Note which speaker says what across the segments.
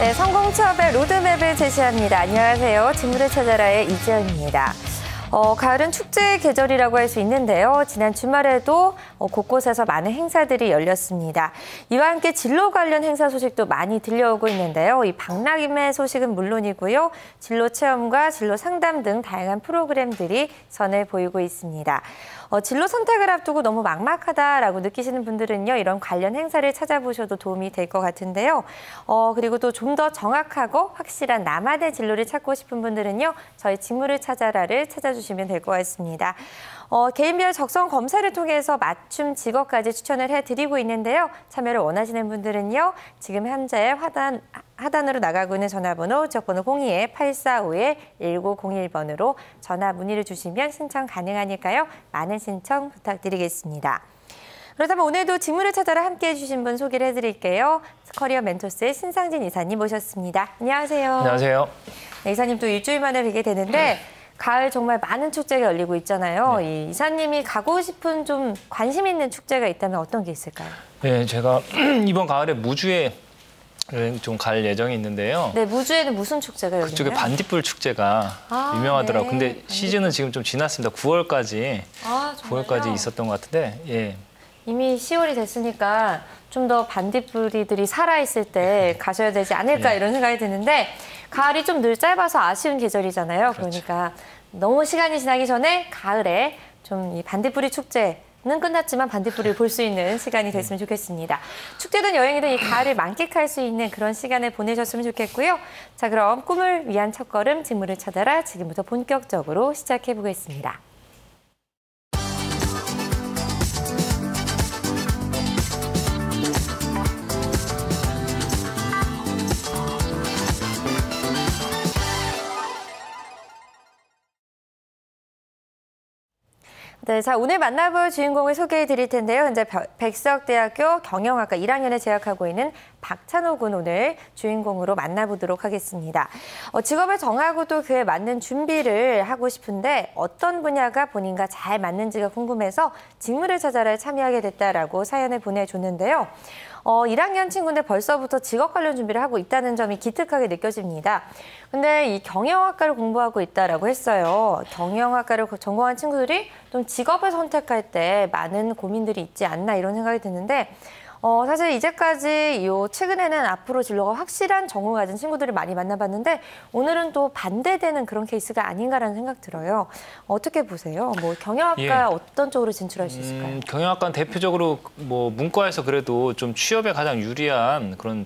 Speaker 1: 네, 성공 취업의 로드맵을 제시합니다. 안녕하세요. 직무를 찾아라의 이지연입니다. 가을은 축제의 계절이라고 할 수 있는데요. 지난 주말에도 곳곳에서 많은 행사들이 열렸습니다. 이와 함께 진로 관련 행사 소식도 많이 들려오고 있는데요. 이 박람회 소식은 물론이고요. 진로 체험과 진로 상담 등 다양한 프로그램들이 선을 보이고 있습니다. 진로 선택을 앞두고 너무 막막하다라고 느끼시는 분들은요. 이런 관련 행사를 찾아보셔도 도움이 될 것 같은데요. 그리고 또 좀 더 정확하고 확실한 나만의 진로를 찾고 싶은 분들은요. 저희 직무를 찾아라를 찾아주시면 될 것 같습니다. 개인별 적성 검사를 통해서 맞춤 직업까지 추천을 해드리고 있는데요. 참여를 원하시는 분들은요. 지금 현재 하단으로 나가고 있는 전화번호, 지역번호 02-845-1901번으로 전화 문의를 주시면 신청 가능하니까요. 많은 신청 부탁드리겠습니다. 그렇다면 오늘도 직무를 찾아라 함께해 주신 분 소개를 해드릴게요. 커리어 멘토스의 신상진 이사님 모셨습니다. 안녕하세요.
Speaker 2: 안녕하세요.
Speaker 1: 네, 이사님 또 일주일 만에 뵙게 되는데 가을 정말 많은 축제가 열리고 있잖아요. 이 이사님이 가고 싶은 좀 관심 있는 축제가 있다면 어떤 게 있을까요?
Speaker 2: 네, 제가 이번 가을에 무주에 좀 갈 예정이 있는데요.
Speaker 1: 네, 무주에는 무슨 축제가 열리나요?
Speaker 2: 그쪽에 반딧불 축제가 유명하더라고요.
Speaker 1: 네.
Speaker 2: 근데 시즌은 지금 좀 지났습니다. 9월까지 있었던 것 같은데, 예.
Speaker 1: 이미 10월이 됐으니까 좀 더 반딧불이들이 살아있을 때 가셔야 되지 않을까 이런 생각이 드는데 가을이 좀 늘 짧아서 아쉬운 계절이잖아요. 그러니까 너무 시간이 지나기 전에 가을에 좀 이 반딧불이 축제는 끝났지만 반딧불을 볼 수 있는 시간이 됐으면 좋겠습니다. 축제든 여행이든 이 가을을 만끽할 수 있는 그런 시간을 보내셨으면 좋겠고요. 자, 그럼 꿈을 위한 첫걸음 직무를 찾아라 지금부터 본격적으로 시작해 보겠습니다. 네, 자, 오늘 만나볼 주인공을 소개해 드릴 텐데요. 현재 백석대학교 경영학과 1학년에 재학하고 있는 박찬호 군 오늘 주인공으로 만나보도록 하겠습니다. 직업을 정하고 또 그에 맞는 준비를 하고 싶은데 어떤 분야가 본인과 잘 맞는지가 궁금해서 직무를 찾아라 참여하게 됐다라고 사연을 보내줬는데요. 1학년 친구인데 벌써부터 직업 관련 준비를 하고 있다는 점이 기특하게 느껴집니다. 근데 이 경영학과를 공부하고 있다라고 했어요. 경영학과를 전공한 친구들이 좀 직업을 선택할 때 많은 고민들이 있지 않나 이런 생각이 드는데 사실 이제까지 최근에는 앞으로 진로가 확실한 전공을 가진 친구들을 많이 만나봤는데 오늘은 또 반대되는 그런 케이스가 아닌가라는 생각 들어요. 어떻게 보세요? 경영학과 어떤 쪽으로 진출할 수 있을까요?
Speaker 2: 경영학과는 대표적으로 문과에서 그래도 좀 취업에 가장 유리한 그런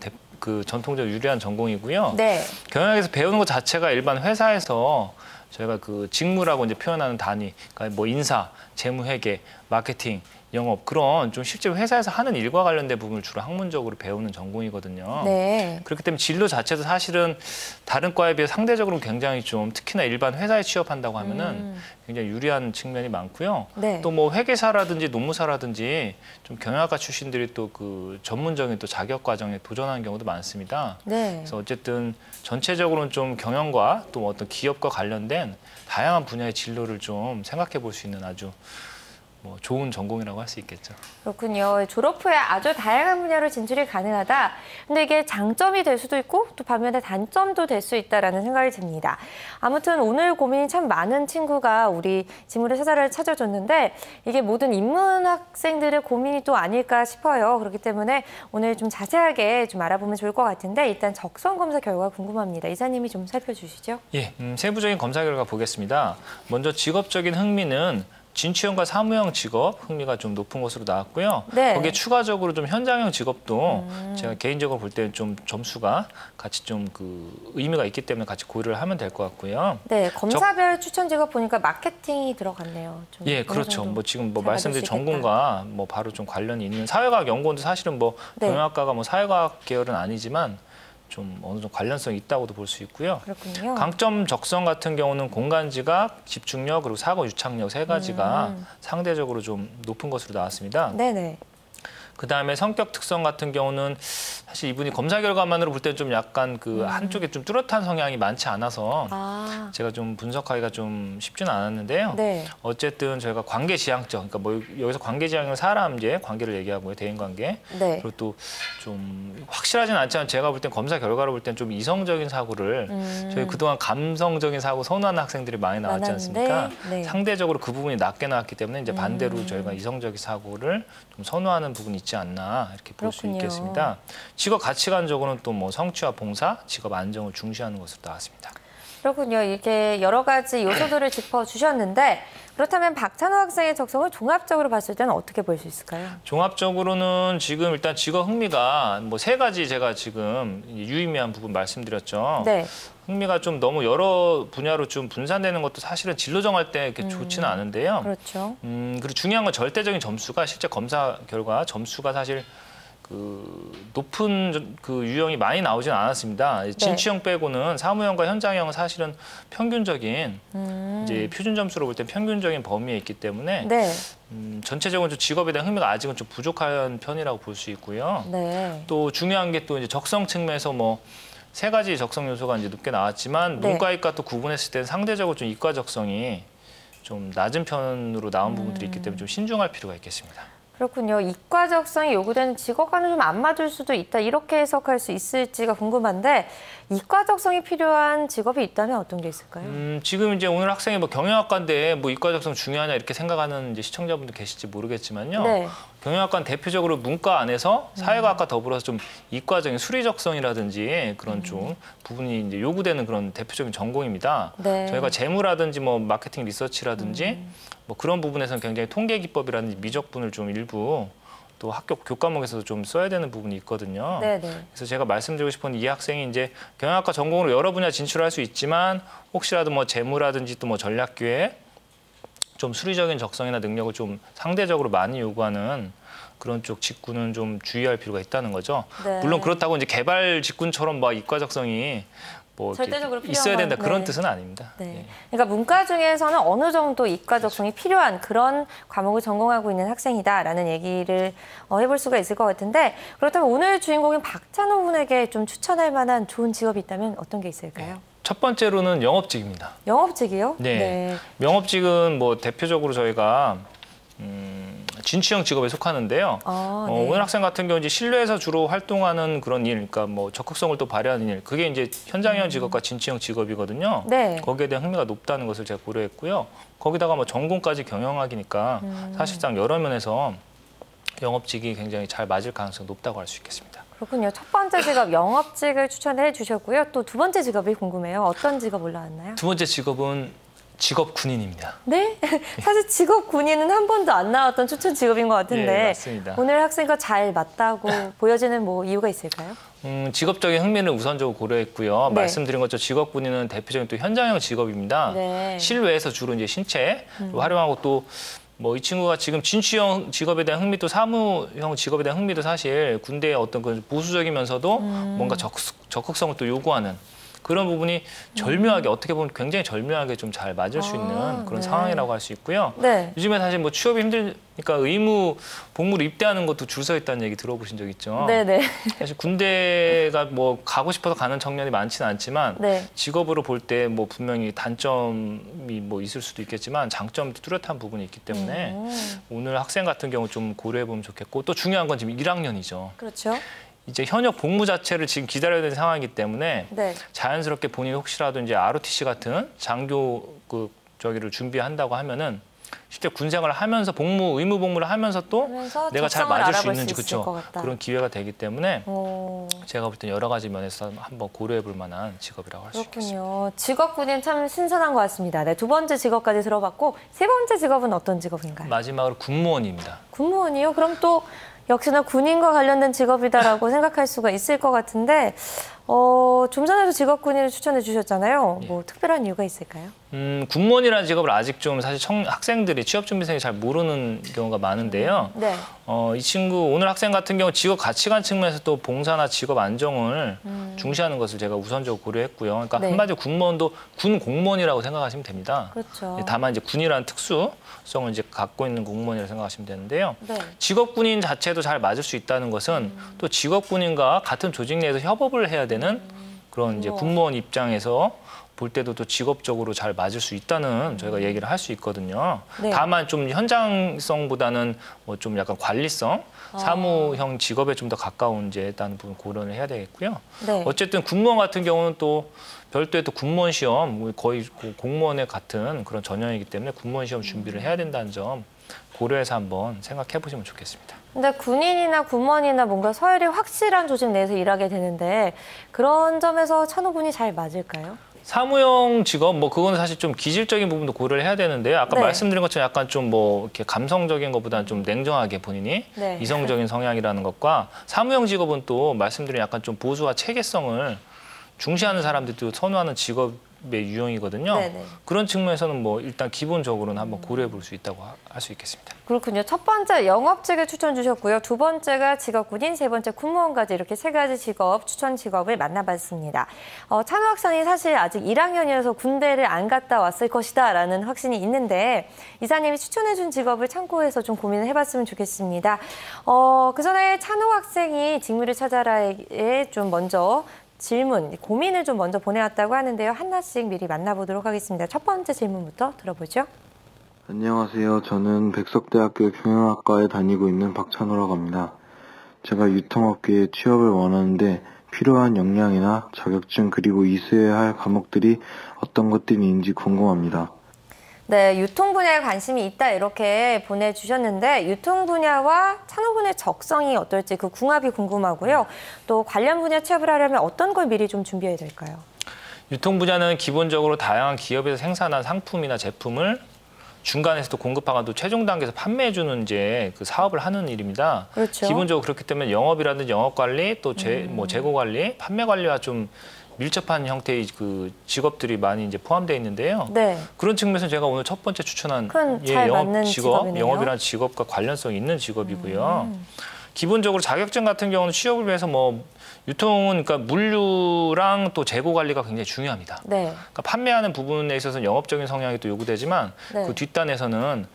Speaker 2: 전통적으로 유리한 전공이고요. 네. 경영학에서 배우는 것 자체가 일반 회사에서 저희가 그 직무라고 이제 표현하는 단위, 그러니까 인사, 재무회계, 마케팅, 영업 그런 좀 실제 회사에서 하는 일과 관련된 부분을 주로 학문적으로 배우는 전공이거든요. 네. 그렇기 때문에 진로 자체도 사실은 다른 과에 비해 상대적으로 굉장히 좀 특히나 일반 회사에 취업한다고 하면은 굉장히 유리한 측면이 많고요. 네. 또 회계사라든지 노무사라든지 좀 경영학과 출신들이 또 그 전문적인 또 자격 과정에 도전하는 경우도 많습니다. 네. 그래서 어쨌든 전체적으로는 좀 경영과 또 어떤 기업과 관련된 다양한 분야의 진로를 좀 생각해 볼 수 있는 아주 좋은 전공이라고 할 수 있겠죠. 그렇군요.
Speaker 1: 졸업 후에 아주 다양한 분야로 진출이 가능하다. 근데 이게 장점이 될 수도 있고 또 반면에 단점도 될 수 있다라는 생각이 듭니다. 아무튼 오늘 고민이 참 많은 친구가 우리 직무를 찾아라를 찾아줬는데 이게 모든 인문학생들의 고민이 또 아닐까 싶어요. 그렇기 때문에 오늘 좀 자세하게 좀 알아보면 좋을 것 같은데 일단 적성 검사 결과 궁금합니다. 이사님이 좀 살펴주시죠.
Speaker 2: 예, 세부적인 검사 결과 보겠습니다. 먼저 직업적인 흥미는 진취형과 사무형 직업 흥미가 좀 높은 것으로 나왔고요. 네. 거기에 추가적으로 좀 현장형 직업도 제가 개인적으로 볼 때는 좀 점수가 같이 좀 의미가 있기 때문에 같이 고려를 하면 될 것 같고요.
Speaker 1: 네, 검사별 추천 직업 보니까 마케팅이 들어갔네요.
Speaker 2: 예, 그렇죠. 지금 말씀드린 전공과 바로 좀 관련이 있는 사회과학 연구원도 사실은
Speaker 1: 네.
Speaker 2: 경영학과가 사회과학 계열은 아니지만 좀 어느 정도 관련성이 있다고도 볼 수 있고요.
Speaker 1: 그렇군요.
Speaker 2: 강점 적성 같은 경우는 공간 지각, 집중력, 그리고 사고 유착력 세 가지가 상대적으로 좀 높은 것으로 나왔습니다.
Speaker 1: 네네.
Speaker 2: 그다음에 성격 특성 같은 경우는 사실 이분이 검사 결과만으로 볼 때는 좀 약간 그 한쪽에 좀 뚜렷한 성향이 많지 않아서 제가 좀 분석하기가 좀 쉽지는 않았는데요.
Speaker 1: 네.
Speaker 2: 어쨌든 저희가 관계지향적, 그러니까 뭐 여기서 관계지향은 사람 이제 관계를 얘기하고요, 대인관계. 네. 그리고 또 좀 확실하진 않지만 제가 볼 땐 검사 결과로 볼 땐 좀 이성적인 사고를 저희 그동안 감성적인 사고 선호하는 학생들이 많이 나왔지 않습니까? 네. 상대적으로 그 부분이 낮게 나왔기 때문에 이제 반대로 저희가 이성적인 사고를 좀 선호하는 부분이 있지 않나 이렇게 볼 수 있겠습니다. 직업 가치관적으로는 또 뭐 성취와 봉사, 직업 안정을 중시하는 것으로 나왔습니다.
Speaker 1: 그렇군요. 이렇게 여러 가지 요소들을 짚어주셨는데 그렇다면 박찬호 학생의 적성을 종합적으로 봤을 때는 어떻게 볼 수 있을까요?
Speaker 2: 종합적으로는 지금 일단 직업 흥미가 뭐 3가지 제가 지금 유의미한 부분 말씀드렸죠. 네. 흥미가 좀 너무 여러 분야로 좀 분산되는 것도 사실은 진로 정할 때 이렇게 좋지는 않은데요. 그렇죠. 그리고 중요한 건 절대적인 점수가 실제 검사 결과 점수가 사실 그 높은 그 유형이 많이 나오진 않았습니다. 네. 진취형 빼고는 사무형과 현장형은 사실은 평균적인 이제 표준 점수로 볼 때 평균적인 범위에 있기 때문에 네. 전체적으로 좀 직업에 대한 흥미가 아직은 좀 부족한 편이라고 볼 수 있고요. 네. 또 중요한 게 또 이제 적성 측면에서 뭐 3가지 적성 요소가 이제 높게 나왔지만 네. 문과 이과 또 구분했을 때는 상대적으로 좀 이과 적성이 좀 낮은 편으로 나온 부분들이 있기 때문에 좀 신중할 필요가 있겠습니다.
Speaker 1: 그렇군요. 이과 적성이 요구되는 직업과는 좀 안 맞을 수도 있다. 이렇게 해석할 수 있을지가 궁금한데 이과 적성이 필요한 직업이 있다면 어떤 게 있을까요?
Speaker 2: 지금 이제 오늘 학생이 뭐 경영학과인데 뭐 이과 적성 중요하냐 이렇게 생각하는 이제 시청자분들 계실지 모르겠지만요. 네. 경영학과는 대표적으로 문과 안에서 사회과학과 더불어서 좀 이과적인 수리 적성이라든지 그런 좀 부분이 이제 요구되는 그런 대표적인 전공입니다. 네. 저희가 재무라든지 뭐 마케팅 리서치라든지 뭐 그런 부분에서는 굉장히 통계 기법이라든지 미적분을 좀 일부 또 학교 교과목에서도 좀 써야 되는 부분이 있거든요. 네네. 그래서 제가 말씀드리고 싶은 이 학생이 이제 경영학과 전공으로 여러 분야 진출할 수 있지만 혹시라도 뭐 재무라든지 또 뭐 전략기획 좀 수리적인 적성이나 능력을 좀 상대적으로 많이 요구하는 그런 쪽 직군은 좀 주의할 필요가 있다는 거죠. 네. 물론 그렇다고 이제 개발 직군처럼 막 이과 적성이 뭐 절대적으로 있어야 된다 그런 네. 뜻은 아닙니다. 네. 네.
Speaker 1: 그러니까 문과 중에서는 어느 정도 이과 적성이 필요한 그런 과목을 전공하고 있는 학생이다라는 얘기를 해볼 수가 있을 것 같은데 그렇다면 오늘 주인공인 박찬호 군에게 좀 추천할 만한 좋은 직업이 있다면 어떤 게 있을까요?
Speaker 2: 네. 첫 번째로는 영업직입니다.
Speaker 1: 영업직이요?
Speaker 2: 네. 네. 영업직은 뭐 대표적으로 저희가 진취형 직업에 속하는데요. 네. 오늘 학생 같은 경우 이제 실내에서 주로 활동하는 그런 일, 그러니까 뭐 적극성을 또 발휘하는 일, 그게 이제 현장형 직업과 진취형 직업이거든요. 네. 거기에 대한 흥미가 높다는 것을 제가 고려했고요. 거기다가 뭐 전공까지 경영학이니까 사실상 여러 면에서 영업직이 굉장히 잘 맞을 가능성이 높다고 할 수 있겠습니다.
Speaker 1: 그렇군요. 첫 번째 직업 영업직을 추천해 주셨고요. 또 두 번째 직업이 궁금해요. 어떤 직업 올라왔나요?
Speaker 2: 두 번째 직업은 직업 군인입니다.
Speaker 1: 네? 사실 직업 군인은 한 번도 안 나왔던 추천 직업인 것 같은데
Speaker 2: 네, 맞습니다.
Speaker 1: 오늘 학생과 잘 맞다고 보여지는 뭐 이유가 있을까요?
Speaker 2: 직업적인 흥미를 우선적으로 고려했고요. 네. 말씀드린 것처럼 직업 군인은 대표적인 또 현장형 직업입니다. 네. 실외에서 주로 이제 신체 활용하고 또 뭐 이 친구가 지금 진취형 직업에 대한 흥미도 사무형 직업에 대한 흥미도 사실 군대의 어떤 그 보수적이면서도 뭔가 적극성을 또 요구하는 그런 부분이 절묘하게 어떻게 보면 굉장히 절묘하게 좀 잘 맞을 수 있는 그런 네. 상황이라고 할 수 있고요. 네. 요즘에 사실 뭐 취업이 힘드니까 의무 복무로 입대하는 것도 줄 서 있다는 얘기 들어보신 적 있죠? 네네. 사실 군대가 뭐 가고 싶어서 가는 청년이 많지는 않지만 네. 직업으로 볼 때 뭐 분명히 단점이 뭐 있을 수도 있겠지만 장점도 뚜렷한 부분이 있기 때문에 오늘 학생 같은 경우 좀 고려해 보면 좋겠고 또 중요한 건 지금 1학년이죠.
Speaker 1: 그렇죠.
Speaker 2: 이제 현역 복무 자체를 지금 기다려야 되는 상황이기 때문에
Speaker 1: 네.
Speaker 2: 자연스럽게 본인이 혹시라도 이제 ROTC 같은 장교 저기를 준비한다고 하면은 실제 군 생활을 하면서 의무 복무를 하면서 또 내가 잘 맞을 수 있는지 그렇죠. 그런 기회가 되기 때문에 제가 볼 땐 여러 가지 면에서 한번 고려해 볼 만한 직업이라고 할 수 있겠습니다.
Speaker 1: 그렇군요. 직업군인 참 신선한 것 같습니다. 네, 두 번째 직업까지 들어봤고 세 번째 직업은 어떤 직업인가요?
Speaker 2: 마지막으로 군무원입니다.
Speaker 1: 군무원이요? 그럼 또 역시나 군인과 관련된 직업이다라고 생각할 수가 있을 것 같은데 좀 전에도 직업군인을 추천해 주셨잖아요. 뭐 특별한 이유가 있을까요?
Speaker 2: 군무원이라는 직업을 아직 좀 사실 학생들이 취업준비생이 잘 모르는 경우가 많은데요.
Speaker 1: 네.
Speaker 2: 이 친구 오늘 학생 같은 경우 직업 가치관 측면에서 또 봉사나 직업 안정을 중시하는 것을 제가 우선적으로 고려했고요. 그러니까
Speaker 1: 네.
Speaker 2: 한마디로 군무원도 군 공무원이라고 생각하시면 됩니다.
Speaker 1: 그렇죠.
Speaker 2: 다만 이제 군이라는 특수성을 이제 갖고 있는 공무원이라고 생각하시면 되는데요.
Speaker 1: 네.
Speaker 2: 직업군인 자체도 잘 맞을 수 있다는 것은 또 직업군인과 같은 조직 내에서 협업을 해야 되는 그런 이제 군무원 입장에서 볼 때도 또 직업적으로 잘 맞을 수 있다는 저희가 얘기를 할 수 있거든요.
Speaker 1: 네.
Speaker 2: 다만 좀 현장성보다는 뭐 좀 약간 관리성, 사무형 직업에 좀 더 가까운 이제 일단 부분 고려를 해야 되겠고요.
Speaker 1: 네.
Speaker 2: 어쨌든 군무원 같은 경우는 또 별도의 또 군무원 시험, 거의 공무원의 같은 그런 전형이기 때문에 군무원 시험 준비를 해야 된다는 점 고려해서 한번 생각해 보시면 좋겠습니다.
Speaker 1: 근데 군인이나 군무원이나 뭔가 서열이 확실한 조직 내에서 일하게 되는데 그런 점에서 찬호군이 잘 맞을까요?
Speaker 2: 사무용 직업, 뭐 그건 사실 좀 기질적인 부분도 고려를 해야 되는데요. 아까
Speaker 1: 네.
Speaker 2: 말씀드린 것처럼 약간 좀 뭐 이렇게 감성적인 것보다는 좀 냉정하게 본인이
Speaker 1: 네.
Speaker 2: 이성적인 성향이라는 것과 사무용 직업은 또 말씀드린 약간 좀 보수와 체계성을 중시하는 사람들도 선호하는 직업의 유형이거든요.
Speaker 1: 네네.
Speaker 2: 그런 측면에서는 뭐 일단 기본적으로는 한번 고려해 볼 수 있다고 할 수 있겠습니다.
Speaker 1: 그렇군요. 첫 번째 영업직을 추천 주셨고요. 두 번째가 직업군인, 세 번째 군무원까지 이렇게 세 가지 직업, 추천 직업을 만나봤습니다. 찬호 학생이 사실 아직 1학년이어서 군대를 안 갔다 왔을 것이다라는 확신이 있는데 이사님이 추천해준 직업을 참고해서 좀 고민을 해봤으면 좋겠습니다. 그 전에 찬호 학생이 직무를 찾아라에 좀 먼저 질문, 고민을 좀 먼저 보내왔다고 하는데요. 하나씩 미리 만나보도록 하겠습니다. 첫 번째 질문부터 들어보죠.
Speaker 3: 안녕하세요. 저는 백석대학교 경영학과에 다니고 있는 박찬호라고 합니다. 제가 유통업계에 취업을 원하는데 필요한 역량이나 자격증 그리고 있어야 할 과목들이 어떤 것들이 있는지 궁금합니다.
Speaker 1: 네, 유통 분야에 관심이 있다 이렇게 보내주셨는데 유통 분야와 찬호 분야의 적성이 어떨지 그 궁합이 궁금하고요. 또 관련 분야 취업을 하려면 어떤 걸 미리 좀 준비해야 될까요?
Speaker 2: 유통 분야는 기본적으로 다양한 기업에서 생산한 상품이나 제품을 중간에서 또 공급하고 또 최종 단계에서 판매해주는 이제 그 사업을 하는 일입니다.
Speaker 1: 그렇죠.
Speaker 2: 기본적으로 그렇기 때문에 영업이라든지 영업 관리, 또 뭐 재고 관리, 판매 관리와 좀 밀접한 형태의 그 직업들이 많이 이제 포함되어 있는데요.
Speaker 1: 네.
Speaker 2: 그런 측면에서 제가 오늘 첫 번째 추천한
Speaker 1: 잘
Speaker 2: 영업
Speaker 1: 맞는
Speaker 2: 직업,
Speaker 1: 직업이네요.
Speaker 2: 영업이라는 직업과 관련성이 있는 직업이고요. 기본적으로 자격증 같은 경우는 취업을 위해서 뭐 유통은 그러니까 물류랑 또 재고 관리가 굉장히 중요합니다.
Speaker 1: 네.
Speaker 2: 그러니까 판매하는 부분에 있어서 영업적인 성향이 또 요구되지만
Speaker 1: 네.
Speaker 2: 그 뒷단에서는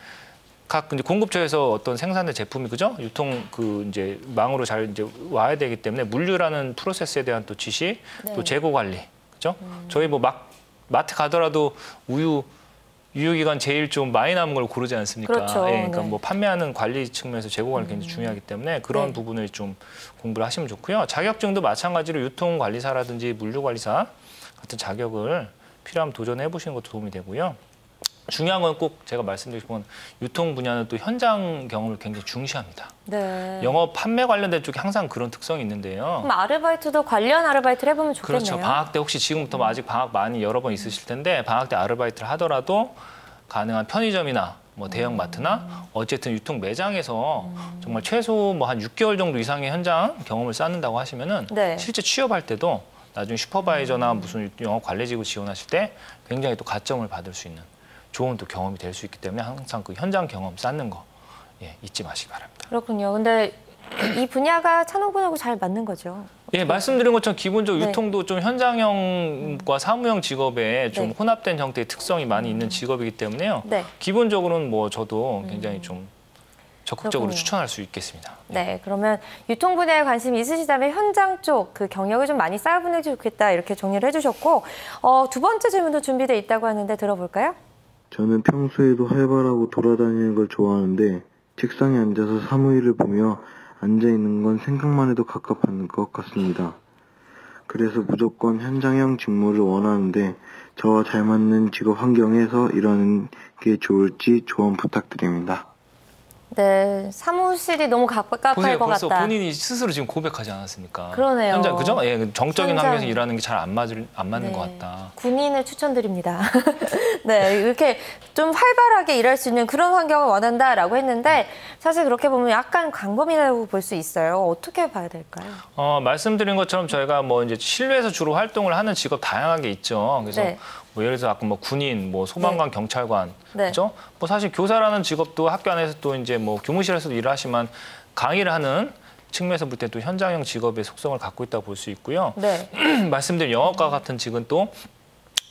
Speaker 2: 각 이제 공급처에서 어떤 생산된 제품이 그죠? 유통 그 이제 망으로 잘 이제 와야 되기 때문에 물류라는 프로세스에 대한 또 지식,
Speaker 1: 네.
Speaker 2: 또 재고 관리, 그죠? 저희 뭐 마트 가더라도 우유 유효기간 제일 좀 많이 남은 걸 고르지 않습니까?
Speaker 1: 그렇죠.
Speaker 2: 예, 그러니까
Speaker 1: 네.
Speaker 2: 뭐 판매하는 관리 측면에서 재고 관리 굉장히 중요하기 때문에 그런
Speaker 1: 네.
Speaker 2: 부분을 좀 공부를 하시면 좋고요. 자격증도 마찬가지로 유통관리사라든지 물류관리사 같은 자격을 필요하면 도전해 보시는 것도 도움이 되고요. 중요한 건 꼭 제가 말씀드린 건 유통 분야는 또 현장 경험을 굉장히 중시합니다.
Speaker 1: 네.
Speaker 2: 영업 판매 관련된 쪽이 항상 그런 특성이 있는데요.
Speaker 1: 그럼 아르바이트도 관련 아르바이트를 해보면 좋겠네요.
Speaker 2: 그렇죠. 방학 때 혹시 지금부터 아직 방학 많이 여러 번 있으실 텐데 방학 때 아르바이트를 하더라도 가능한 편의점이나 뭐 대형 마트나 어쨌든 유통 매장에서 정말 최소 뭐 한 6개월 정도 이상의 현장 경험을 쌓는다고 하시면은
Speaker 1: 네.
Speaker 2: 실제 취업할 때도 나중에 슈퍼바이저나 무슨 영업 관리직을 지원하실 때 굉장히 또 가점을 받을 수 있는 좋은 또 경험이 될 수 있기 때문에 항상 그 현장 경험 쌓는 거 잊지 마시기 바랍니다.
Speaker 1: 그렇군요. 근데 이 분야가 찬호 분하고 잘 맞는 거죠.
Speaker 2: 예, 말씀드린 것처럼 기본적으로
Speaker 1: 네.
Speaker 2: 유통도 좀 현장형과 사무형 직업에 좀
Speaker 1: 네.
Speaker 2: 혼합된 형태의 특성이 많이 있는 직업이기 때문에요.
Speaker 1: 네.
Speaker 2: 기본적으로는 뭐 저도 굉장히 좀 적극적으로
Speaker 1: 그렇군요.
Speaker 2: 추천할 수 있겠습니다.
Speaker 1: 네, 그러면 유통 분야에 관심이 있으시다면 현장 쪽 그 경력을 좀 많이 쌓아보는 게 좋겠다 이렇게 정리를 해주셨고 두 번째 질문도 준비되어 있다고 하는데 들어볼까요?
Speaker 3: 저는 평소에도 활발하고 돌아다니는 걸 좋아하는데 책상에 앉아서 사무일을 보며 앉아있는 건 생각만 해도 갑갑한 것 같습니다. 그래서 무조건 현장형 직무를 원하는데 저와 잘 맞는 직업 환경에서 일하는 게 좋을지 조언 부탁드립니다.
Speaker 1: 네, 사무실이 너무 갑갑할
Speaker 2: 보세요,
Speaker 1: 것
Speaker 2: 벌써
Speaker 1: 같다.
Speaker 2: 본인이 스스로 지금 고백하지 않았습니까?
Speaker 1: 그러네요.
Speaker 2: 현장, 그죠? 예, 정적인
Speaker 1: 현장.
Speaker 2: 환경에서 일하는 게 잘 안 맞는 것 같다.
Speaker 1: 군인을 추천드립니다. 네, 이렇게 좀 활발하게 일할 수 있는 그런 환경을 원한다라고 했는데 사실 그렇게 보면 약간 광범위라고 볼 수 있어요. 어떻게 봐야 될까요?
Speaker 2: 말씀드린 것처럼 저희가 뭐 이제 실외에서 주로 활동을 하는 직업 다양하게 있죠. 그래서
Speaker 1: 네.
Speaker 2: 뭐 예를 들어서 아까 뭐 군인, 뭐 소방관,
Speaker 1: 네.
Speaker 2: 경찰관,
Speaker 1: 네.
Speaker 2: 그렇죠? 뭐 사실 교사라는 직업도 학교 안에서 또 이제 뭐 교무실에서도 일을 하지만 강의를 하는 측면에서 볼 때 또 현장형 직업의 속성을 갖고 있다고 볼 수 있고요.
Speaker 1: 네.
Speaker 2: 말씀드린 영업과 같은 직은 또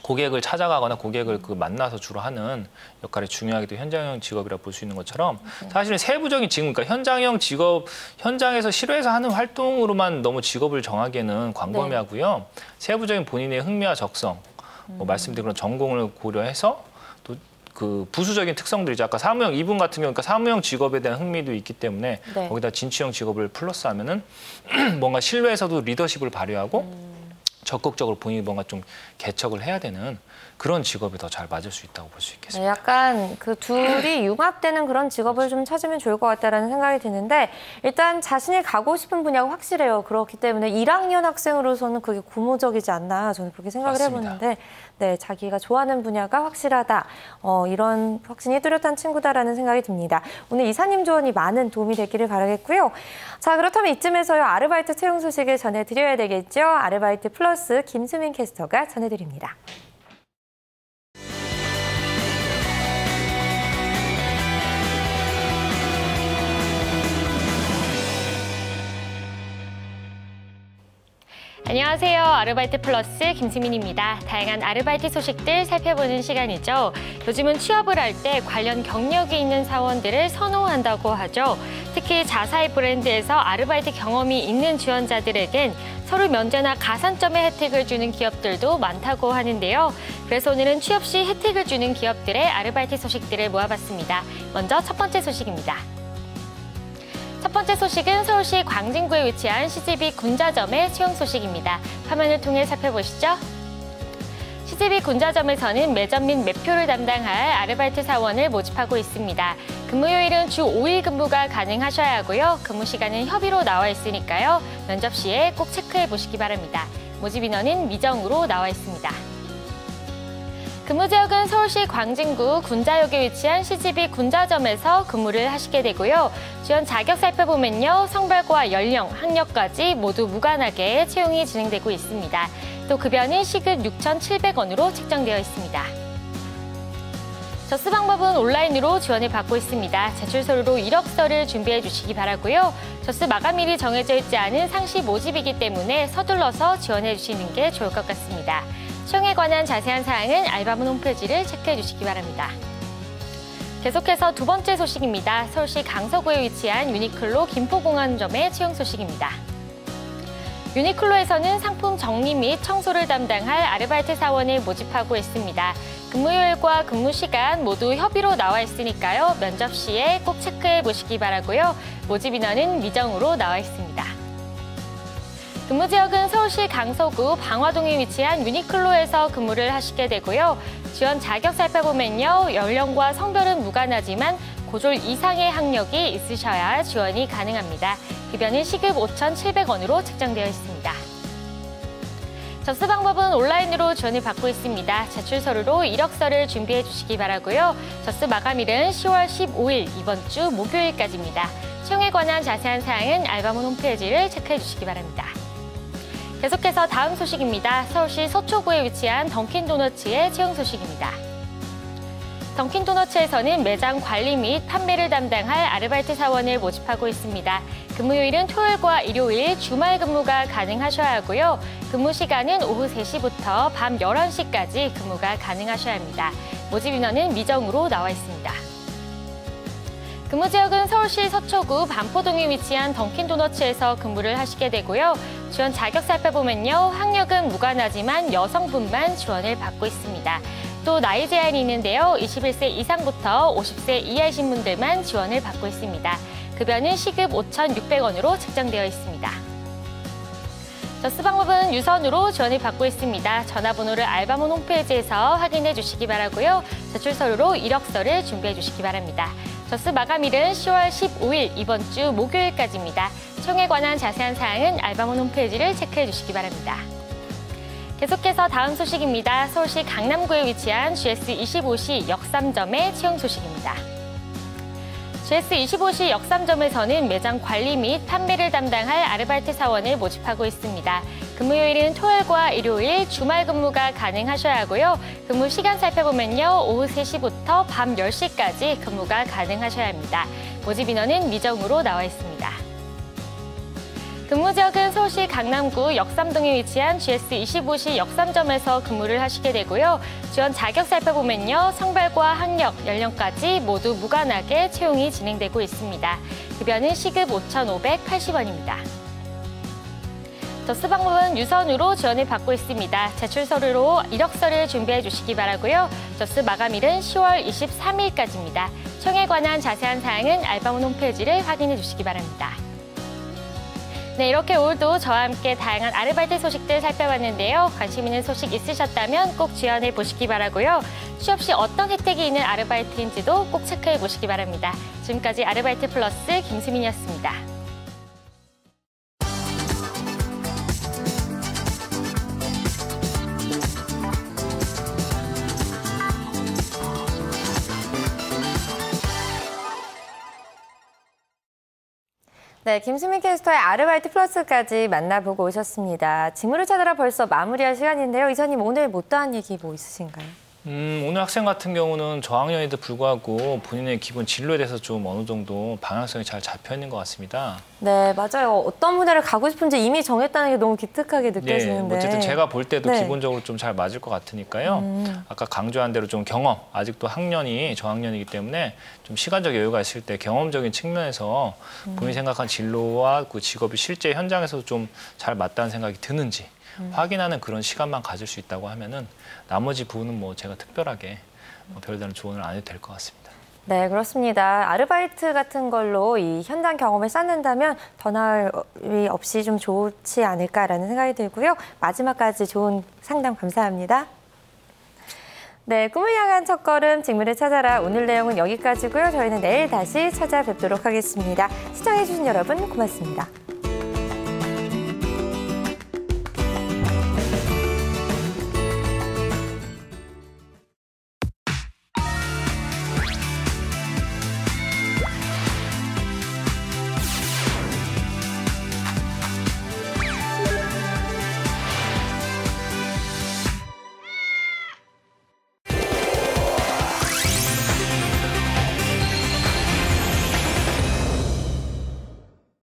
Speaker 2: 고객을 찾아가거나 고객을 만나서 주로 하는 역할이 중요하게 또 현장형 직업이라고 볼 수 있는 것처럼 사실은 세부적인 직업, 그러니까 현장형 직업, 현장에서 실외에서 하는 활동으로만 너무 직업을 정하기에는 광범위하고요. 세부적인 본인의 흥미와 적성, 뭐 말씀드린 그런 전공을 고려해서 또 그 부수적인 특성들이죠. 아까 사무형 이분 같은 경우, 그러니까 사무형 직업에 대한 흥미도 있기 때문에
Speaker 1: 네.
Speaker 2: 거기다 진취형 직업을 플러스하면은 뭔가 실외에서도 리더십을 발휘하고 적극적으로 본인이 뭔가 좀 개척을 해야 되는 그런 직업이 더 잘 맞을 수 있다고 볼 수 있겠습니다.
Speaker 1: 네, 약간 그 둘이 융합되는 그런 직업을 좀 찾으면 좋을 것 같다라는 생각이 드는데 일단 자신이 가고 싶은 분야가 확실해요. 그렇기 때문에 1학년 학생으로서는 그게 고무적이지 않나 저는 그렇게 생각을
Speaker 2: 맞습니다.
Speaker 1: 해보는데 네, 자기가 좋아하는 분야가 확실하다. 이런 확신이 뚜렷한 친구다라는 생각이 듭니다. 오늘 이사님 조언이 많은 도움이 되기를 바라겠고요. 자, 그렇다면 이쯤에서요. 아르바이트 채용 소식을 전해드려야 되겠죠. 아르바이트 플러스 김수민 캐스터가 전해드립니다.
Speaker 4: 안녕하세요. 아르바이트 플러스 김수민입니다. 다양한 아르바이트 소식들 살펴보는 시간이죠. 요즘은 취업을 할 때 관련 경력이 있는 사원들을 선호한다고 하죠. 특히 자사의 브랜드에서 아르바이트 경험이 있는 지원자들에겐 서류 면제나 가산점의 혜택을 주는 기업들도 많다고 하는데요. 그래서 오늘은 취업 시 혜택을 주는 기업들의 아르바이트 소식들을 모아봤습니다. 먼저 첫 번째 소식입니다. 첫 번째 소식은 서울시 광진구에 위치한 CGV 군자점의 채용 소식입니다. 화면을 통해 살펴보시죠. CGV 군자점에서는 매점 및 매표를 담당할 아르바이트 사원을 모집하고 있습니다. 근무요일은 주 5일 근무가 가능하셔야 하고요. 근무 시간은 협의로 나와 있으니까요. 면접 시에 꼭 체크해 보시기 바랍니다. 모집 인원은 미정으로 나와 있습니다. 근무 지역은 서울시 광진구 군자역에 위치한 CGV 군자점에서 근무를 하시게 되고요. 지원 자격 살펴보면요. 성별과 연령, 학력까지 모두 무관하게 채용이 진행되고 있습니다. 또 급여는 시급 6,700원으로 책정되어 있습니다. 접수 방법은 온라인으로 지원을 받고 있습니다. 제출 서류로 이력서를 준비해 주시기 바라고요. 접수 마감일이 정해져 있지 않은 상시 모집이기 때문에 서둘러서 지원해 주시는 게 좋을 것 같습니다. 채용에 관한 자세한 사항은 알바문 홈페이지를 체크해 주시기 바랍니다. 계속해서 두 번째 소식입니다. 서울시 강서구에 위치한 유니클로 김포공항점의 채용 소식입니다. 유니클로에서는 상품 정리 및 청소를 담당할 아르바이트 사원을 모집하고 있습니다. 근무요일과 근무 시간 모두 협의로 나와 있으니까요. 면접 시에 꼭 체크해 보시기 바라고요. 모집 인원은 미정으로 나와 있습니다. 근무 지역은 서울시 강서구 방화동에 위치한 유니클로에서 근무를 하시게 되고요. 지원 자격 살펴보면요. 연령과 성별은 무관하지만 고졸 이상의 학력이 있으셔야 지원이 가능합니다. 급여는 시급 5,700원으로 책정되어 있습니다. 접수 방법은 온라인으로 지원을 받고 있습니다. 제출 서류로 이력서를 준비해 주시기 바라고요. 접수 마감일은 10월 15일 이번 주 목요일까지입니다. 채용에 관한 자세한 사항은 알바문 홈페이지를 체크해 주시기 바랍니다. 계속해서 다음 소식입니다. 서울시 서초구에 위치한 던킨도너츠의 채용 소식입니다. 던킨도너츠에서는 매장 관리 및 판매를 담당할 아르바이트 사원을 모집하고 있습니다. 근무요일은 토요일과 일요일, 주말 근무가 가능하셔야 하고요. 근무 시간은 오후 3시부터 밤 11시까지 근무가 가능하셔야 합니다. 모집 인원은 미정으로 나와 있습니다. 근무 지역은 서울시 서초구 반포동에 위치한 던킨도너츠에서 근무를 하시게 되고요. 지원 자격 살펴보면요. 학력은 무관하지만 여성분만 지원을 받고 있습니다. 또 나이 제한이 있는데요. 21세 이상부터 50세 이하이신 분들만 지원을 받고 있습니다. 급여는 시급 5,600원으로 책정되어 있습니다. 접수 방법은 유선으로 지원을 받고 있습니다. 전화번호를 알바문 홈페이지에서 확인해 주시기 바라고요. 제출 서류로 이력서를 준비해 주시기 바랍니다. 저스 마감일은 10월 15일 이번 주 목요일까지입니다. 채용에 관한 자세한 사항은 알바몬 홈페이지를 체크해 주시기 바랍니다. 계속해서 다음 소식입니다. 서울시 강남구에 위치한 GS25시 역삼점의 채용 소식입니다. GS25시 역삼점에서는 매장 관리 및 판매를 담당할 아르바이트 사원을 모집하고 있습니다. 근무요일은 토요일과 일요일, 주말 근무가 가능하셔야 하고요. 근무 시간 살펴보면요. 오후 3시부터 밤 10시까지 근무가 가능하셔야 합니다. 모집 인원은 미정으로 나와 있습니다. 근무 지역은 서울시 강남구 역삼동에 위치한 GS25시 역삼점에서 근무를 하시게 되고요. 지원 자격 살펴보면요. 성별과 학력, 연령까지 모두 무관하게 채용이 진행되고 있습니다. 급여는 시급 5,580원입니다. 저스 방법은 유선으로 지원을 받고 있습니다. 제출 서류로 이력서를 준비해 주시기 바라고요. 저스 마감일은 10월 23일까지입니다. 채용에 관한 자세한 사항은 알바몬 홈페이지를 확인해 주시기 바랍니다. 네, 이렇게 오늘도 저와 함께 다양한 아르바이트 소식들 살펴봤는데요. 관심 있는 소식 있으셨다면 꼭 지원해 보시기 바라고요. 취업 시 어떤 혜택이 있는 아르바이트인지도 꼭 체크해 보시기 바랍니다. 지금까지 아르바이트 플러스 김수민이었습니다.
Speaker 1: 네, 김수민 캐스터의 아르바이트 플러스까지 만나보고 오셨습니다. 직무를 찾아라 벌써 마무리할 시간인데요. 이사님 오늘 못다한 얘기 뭐 있으신가요?
Speaker 2: 오늘 학생 같은 경우는 저학년에도 불구하고 본인의 기본 진로에 대해서 좀 어느 정도 방향성이 잘 잡혀 있는 것 같습니다.
Speaker 1: 네, 맞아요. 어떤 분야를 가고 싶은지 이미 정했다는 게 너무 기특하게 느껴지는데.
Speaker 2: 네, 어쨌든 제가 볼 때도 기본적으로 좀 잘 맞을 것 같으니까요. 아까 강조한 대로 좀 경험, 아직도 학년이 저학년이기 때문에 좀 시간적 여유가 있을 때 경험적인 측면에서 본인이 생각한 진로와 그 직업이 실제 현장에서 좀 잘 맞다는 생각이 드는지 확인하는 그런 시간만 가질 수 있다고 하면은 나머지 부분은 뭐 제가 특별하게 별다른 조언을 안 해도 될 것 같습니다.
Speaker 1: 네, 그렇습니다. 아르바이트 같은 걸로 이 현장 경험을 쌓는다면 더 나을 없이 좀 좋지 않을까라는 생각이 들고요. 마지막까지 좋은 상담 감사합니다. 네, 꿈을 향한 첫걸음 직무를 찾아라. 오늘 내용은 여기까지고요. 저희는 내일 다시 찾아뵙도록 하겠습니다. 시청해주신 여러분 고맙습니다.